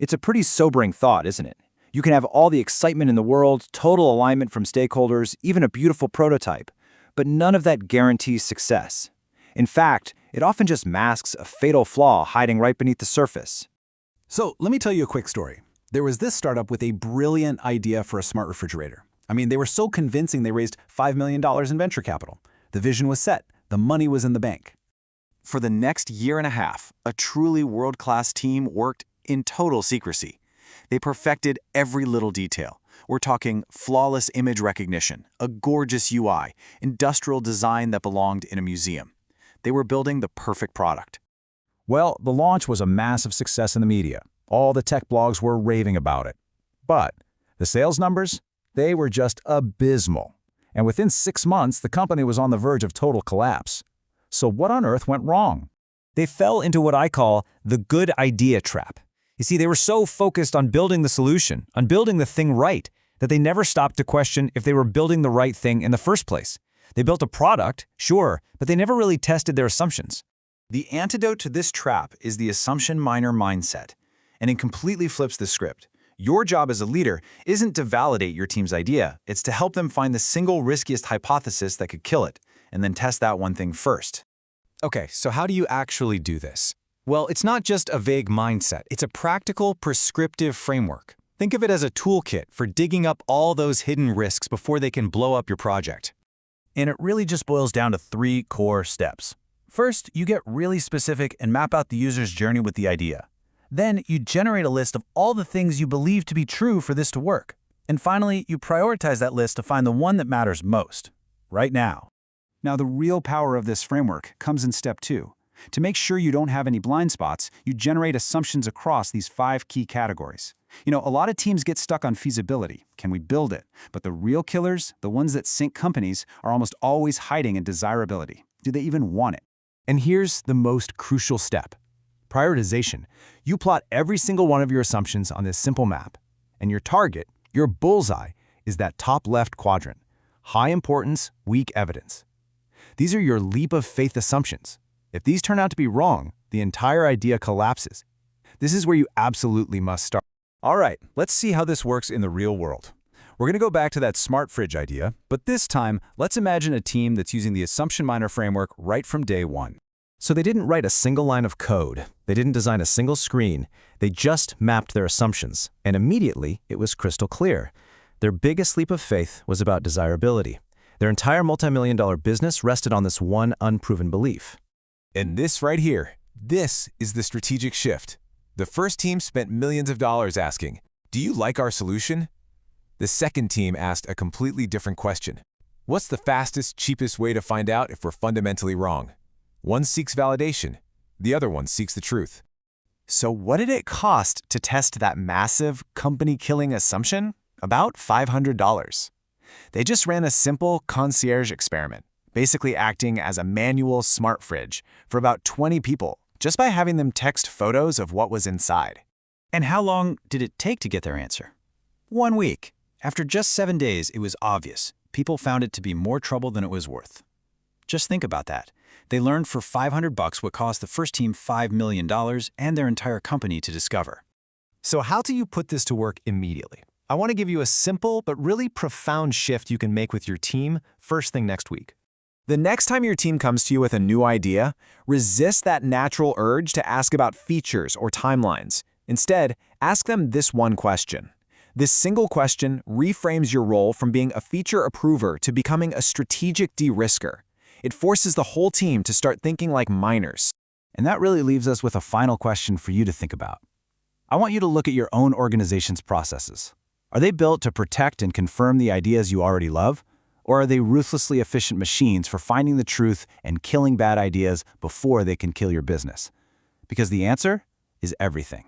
It's a pretty sobering thought, isn't it? You can have all the excitement in the world, total alignment from stakeholders, even a beautiful prototype, but none of that guarantees success. In fact, it often just masks a fatal flaw hiding right beneath the surface. So let me tell you a quick story. There was this startup with a brilliant idea for a smart refrigerator. I mean, they were so convincing they raised $5 million in venture capital. The vision was set. The money was in the bank. For the next year and a half, a truly world-class team worked in total secrecy. They perfected every little detail. We're talking flawless image recognition, a gorgeous UI, industrial design that belonged in a museum. They were building the perfect product. Well, the launch was a massive success in the media. All the tech blogs were raving about it. But the sales numbers, they were just abysmal. And within 6 months, the company was on the verge of total collapse. So what on earth went wrong? They fell into what I call the good idea trap. You see, they were so focused on building the solution, on building the thing right, that they never stopped to question if they were building the right thing in the first place. They built a product, sure, but they never really tested their assumptions. The antidote to this trap is the assumption miner mindset, and it completely flips the script. Your job as a leader isn't to validate your team's idea, it's to help them find the single riskiest hypothesis that could kill it, and then test that one thing first. Okay, so how do you actually do this? Well, it's not just a vague mindset. It's a practical, prescriptive framework. Think of it as a toolkit for digging up all those hidden risks before they can blow up your project. And it really just boils down to 3 core steps. First, you get really specific and map out the user's journey with the idea. Then, you generate a list of all the things you believe to be true for this to work. And finally, you prioritize that list to find the one that matters most, right now. Now, the real power of this framework comes in step 2. To make sure you don't have any blind spots, you generate assumptions across these 5 key categories. A lot of teams get stuck on feasibility. Can we build it? But the real killers, the ones that sink companies, are almost always hiding in desirability. Do they even want it? And here's the most crucial step. Prioritization. You plot every single one of your assumptions on this simple map. And your target, your bullseye, is that top left quadrant. High importance, weak evidence. These are your leap of faith assumptions. If these turn out to be wrong, the entire idea collapses. This is where you absolutely must start. All right, let's see how this works in the real world. We're going to go back to that smart fridge idea, but this time, let's imagine a team that's using the assumption miner framework right from day one. So they didn't write a single line of code. They didn't design a single screen. They just mapped their assumptions, and immediately it was crystal clear. Their biggest leap of faith was about desirability. Their entire multi-million-dollar business rested on this one unproven belief. And this right here, this is the strategic shift. The first team spent millions of dollars asking, "Do you like our solution?" The second team asked a completely different question. What's the fastest, cheapest way to find out if we're fundamentally wrong? One seeks validation, the other one seeks the truth. So what did it cost to test that massive, company-killing assumption? About $500. They just ran a simple concierge experiment, basically acting as a manual smart fridge for about 20 people, just by having them text photos of what was inside. And how long did it take to get their answer? 1 week. After just 7 days, it was obvious. People found it to be more trouble than it was worth. Just think about that. They learned for $500 what cost the first team $5 million and their entire company to discover. So how do you put this to work immediately? I want to give you a simple but really profound shift you can make with your team first thing next week. The next time your team comes to you with a new idea, resist that natural urge to ask about features or timelines. Instead, ask them this one question. This single question reframes your role from being a feature approver to becoming a strategic de-risker. It forces the whole team to start thinking like miners. And that really leaves us with a final question for you to think about. I want you to look at your own organization's processes. Are they built to protect and confirm the ideas you already love? Or are they ruthlessly efficient machines for finding the truth and killing bad ideas before they can kill your business? Because the answer is everything.